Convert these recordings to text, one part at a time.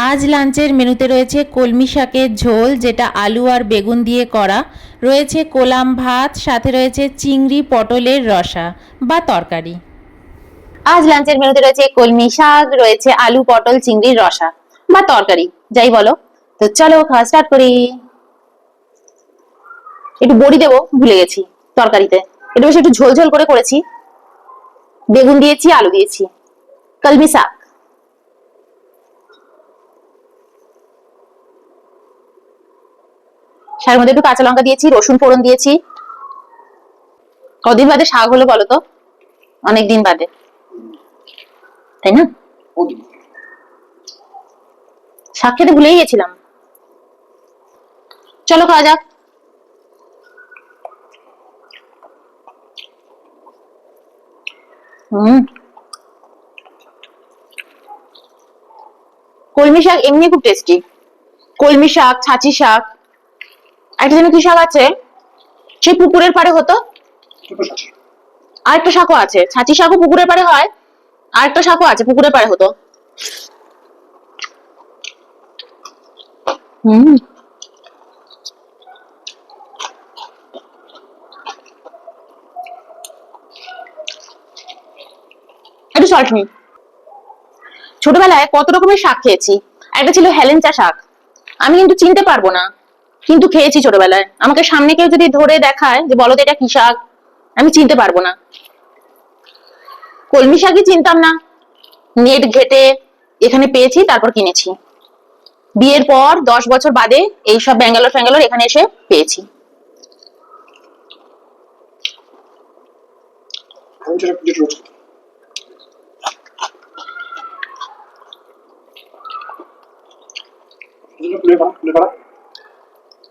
আজ লাঞ্চের মেনুতে রয়েছে কলমি শাকের ঝোল, যেটা আলু আর বেগুন দিয়ে করা, রয়েছে কোলাম ভাত, সাথে রয়েছে চিংড়ি পটলের রসা বা তরকারি। আজ লাঞ্চের মেনুতে রয়েছে কলমি শাক, রয়েছে আলু পটল চিংড়ির রসা বা তরকারি, যাই বলো। তো চলো খাওয়া স্টার্ট করি। একটু বড়ি দেবো, ভুলে গেছি তরকারিতে। এটা বেশ একটু ঝোল ঝোল করে করেছি, বেগুন দিয়েছি, আলু দিয়েছি, কলমি শাক। শাকের মধ্যে একটু কাঁচা লঙ্কা দিয়েছি, রসুন ফোড়ন দিয়েছি। কদিন বাদে শাক হলো বলো তো? অনেকদিন বাদে, তাই না? শাক খেতে ভুলেই গেছিলাম। চলো খাওয়া যাক। কলমি শাক এমনি খুব টেস্টি। কলমি শাক, ছাঁচি শাক, একটা যেন কি শাক আছে, সেই পুকুরের পাড়ে হতো। আরেকটা শাকও আছে, ছাঁচি শাকও পুকুরের পাড়ে হয়, আরেকটা শাকও আছে পুকুরের পাড়ে হতো। হুম, একটু সল্ট নি। ছোটবেলায় কত রকমের শাক খেয়েছি। একটা ছিল হেলেঞ্চা শাক, আমি কিন্তু চিনতে পারবো না, কিন্তু খেয়েছি ছোটবেলায়। আমাকে সামনে কেউ যদি ধরে দেখায় যে বলো তো এটা কি শাক, আমি চিনতে পারবো না। কলমি শাকই চিনতাম না, নেট ঘেটে এখানে পেয়েছি, তারপর কিনেছি। বিয়ের পর 10 বছর বাদে এইসব ব্যাঙ্গালোর ফ্যাঙ্গালোর এখানে এসে পেয়েছি।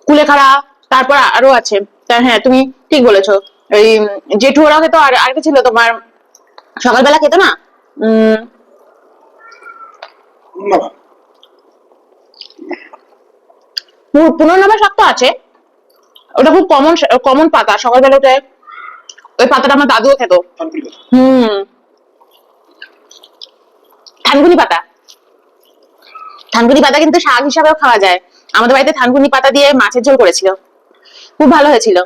কুলেখাড়া, তারপর আরো আছে। হ্যাঁ, তুমি ঠিক বলেছো। এই জেঠু ওরা খেতো, আর আরেকটা ছিল তোমার, সকালবেলা খেতো না, পুনর্নবা শাক তো আছে। ওটা খুব কমন কমন পাতা, সকালবেলা উঠে ওই পাতাটা আমার দাদুও খেত। হুম, থানকুনি পাতা। থানকুনি পাতা কিন্তু শাক হিসাবেও খাওয়া যায়। আমাদের বাড়িতে থানকুনি পাতা দিয়ে মাছের ঝোল করেছিল, খুব ভালো হয়েছিল।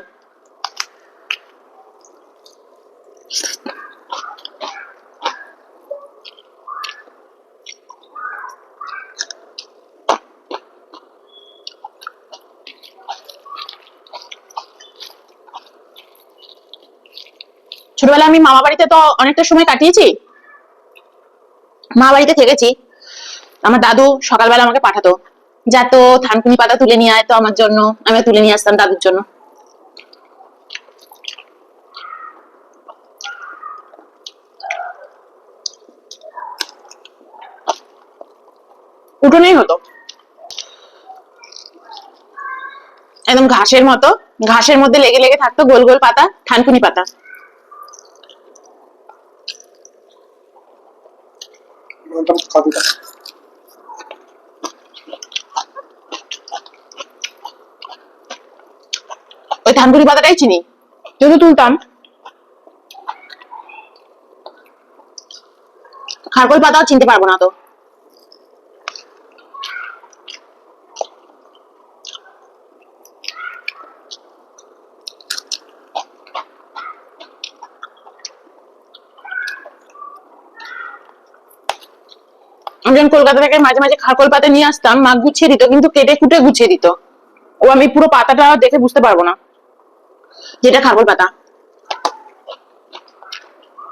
ছোটবেলায় আমি মামা বাড়িতে তো অনেকটা সময় কাটিয়েছি, মা বাড়িতে থেকেছি। আমার দাদু সকালবেলা আমাকে পাঠাতো, যা তো থানকুনি পাতা তুলে নিয়ে আয় তো আমার জন্য। আমি তুলে নিয়ে আসতাম দাদুর জন্য। উঠোনেই হতো, একদম ঘাসের মতো, ঘাসের মধ্যে লেগে লেগে থাকতো গোল গোল পাতা, থানকুনি পাতা। ওই থানকুনি পাতাটাই চিনি, যেহেতু তুলতাম। খারকোল পাতাও চিনতে পারবো না তো। আমি যখন কলকাতা থেকে মাঝে মাঝে খারকোল পাতা নিয়ে আসতাম, মা গুছিয়ে দিত, কিন্তু কেটে কুটে গুছিয়ে দিত। ও আমি পুরো পাতাটা দেখে বুঝতে পারবো না যেটা খারকোল পাতা।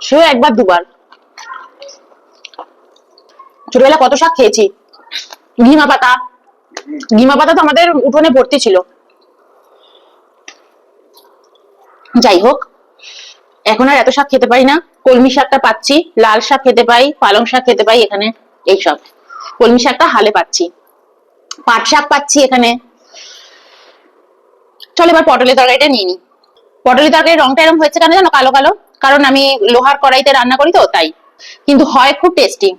সেও একবার দুবার। ছোটবেলা কত শাক খেয়েছি। ঘিমা পাতা, ঘিমা পাতা তো আমাদের উঠোনে ভর্তি ছিল। যাই হোক, এখন আর এত শাক খেতে পাই না। কলমি শাকটা পাচ্ছি, লাল শাক খেতে পাই, পালং শাক খেতে পাই এখানে, এইসব। কলমি শাকটা হালে পাচ্ছি, পাট শাক পাচ্ছি এখানে। চলো এবার পটলের তরকারিটা নিয়ে নি। পটলের তরকারির রংটা এরকম হয়েছে কেন জানো, কালো কালো? কারণ আমি লোহার কড়াইতে রান্না করি তো, তাই। কিন্তু হয় খুব টেস্টি।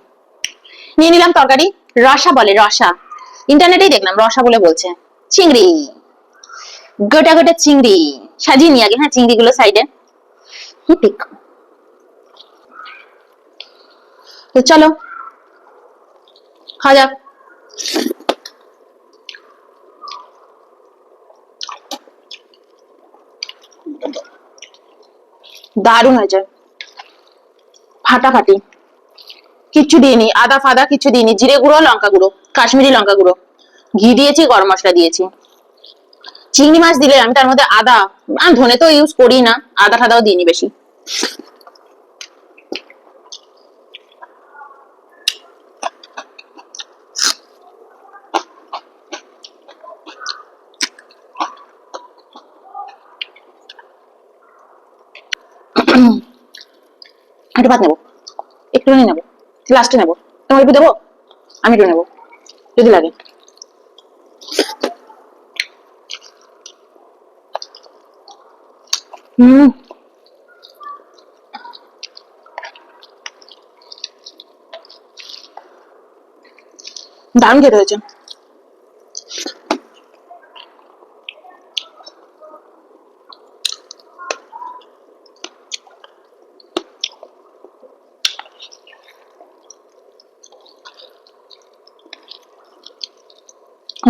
নিয়ে নিলাম তরকারি। রসা বলে, রসা। ইন্টারনেটেই দেখলাম রসা বলে বলছে। চিংড়ি, গোটা গোটা চিংড়ি সাজিয়ে নিয়ে আগে, হ্যাঁ চিংড়ি গুলো সাইডে। তো চলো খাওয়া যাক। দারুণ হয়েছে, ফাটাফাটি। কিচ্ছু দিইনি, আদা ফাদা কিছু দিইনি, জিরে গুঁড়ো, লঙ্কা গুঁড়ো, কাশ্মীরি লঙ্কা গুঁড়ো, ঘি দিয়েছি, গরম মশলা দিয়েছি। চিংড়ি মাছ দিলে আমি তার মধ্যে আদা আর ধনে তো ইউজ করি না, আদা ফাদাও দিইনি বেশি। একটু ভাত নেবো, একটুখানি নেবো, লাস্টে নেবো। তোমার একটু দেবো, আমি একটু নেবো যদি লাগে। হম, দারুণ খেতে হয়েছে।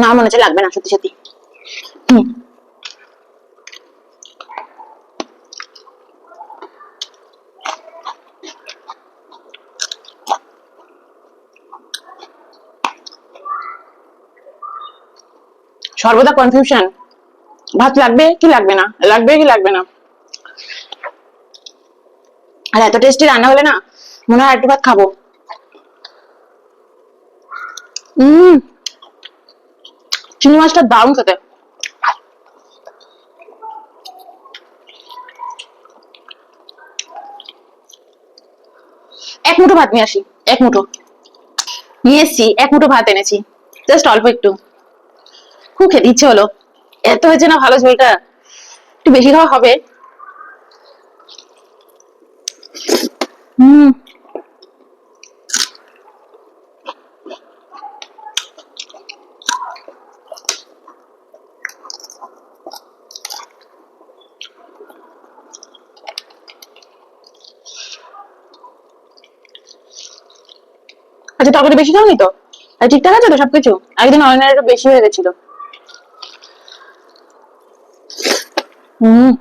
না মনে হচ্ছে লাগবে না, সত্যি সত্যি। হম, সর্বদা কনফিউশন, ভাত লাগবে কি লাগবে না, লাগবে কি লাগবে না। আর এত টেস্টি রান্না হলে না মনে হয় একটু ভাত খাবো। হম, চিংড়ি মাছটা দারুণ খেতে। এক মুঠো ভাত নিয়ে আসি, এক মুঠো নিয়ে এসছি, এক মুঠো ভাত এনেছি, জাস্ট অল্প একটু। খুব খেতে ইচ্ছে হলো, এত হয়েছে না ভালো ঝোলটা, একটু বেশি খাওয়া হবে। হম, আচ্ছা তরকারি বেশি খাওনি তো? আর ঠিকঠাক আছে তো সবকিছু? একদিন অরিজিনাল একটু বেশি হয়ে গেছিল। হম,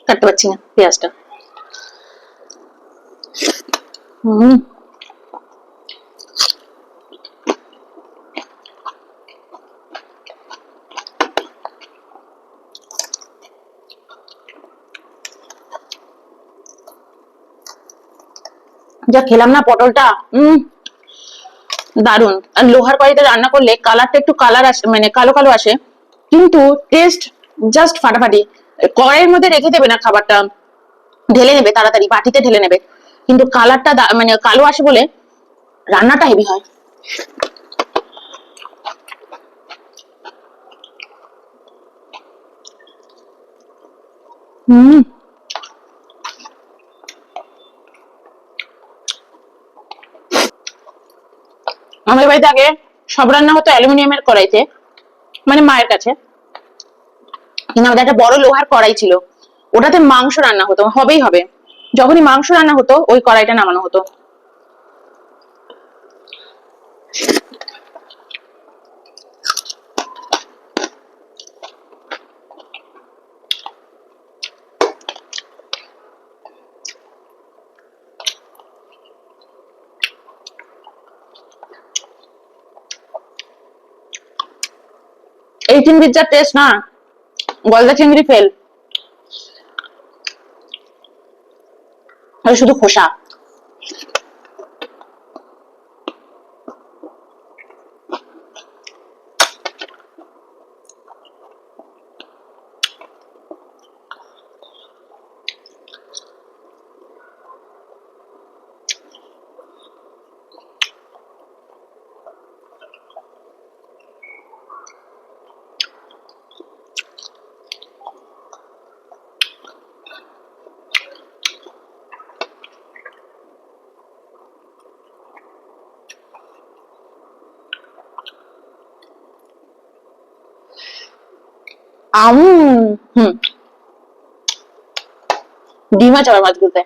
কাটতে পারছি না পেঁয়াজটা। হম, যা খেলাম না পটলটা, দারুন। আর লোহার কড়াইতে রান্না করলে কালারটা একটু কালার আসে, মানে কালো কালো আসে, কিন্তু টেস্ট জাস্ট ফাটাফাটি। কড়াইয়ের মধ্যে রেখে দেবে না খাবারটা, ঢেলে নেবে তাড়াতাড়ি, বাটিতে ঢেলে নেবে, কিন্তু কালারটা মানে কালো আসে বলে রান্নাটা হেভি হয়। হম, আমাদের বাড়িতে আগে সব রান্না হতো অ্যালুমিনিয়ামের কড়াইতে, মানে মায়ের কাছে, কিন্তু আমাদের একটা বড় লোহার কড়াই ছিল, ওটাতে মাংস রান্না হতো, হবেই হবে। যখনই মাংস রান্না হতো ওই কড়াইটা নামানো হতো। এই চিংড়ির যা টেস্ট না, গলদা চিংড়ি ফেল, শুধু খোসা। আম হুম ডিম আছে আবার মাছগুলোতে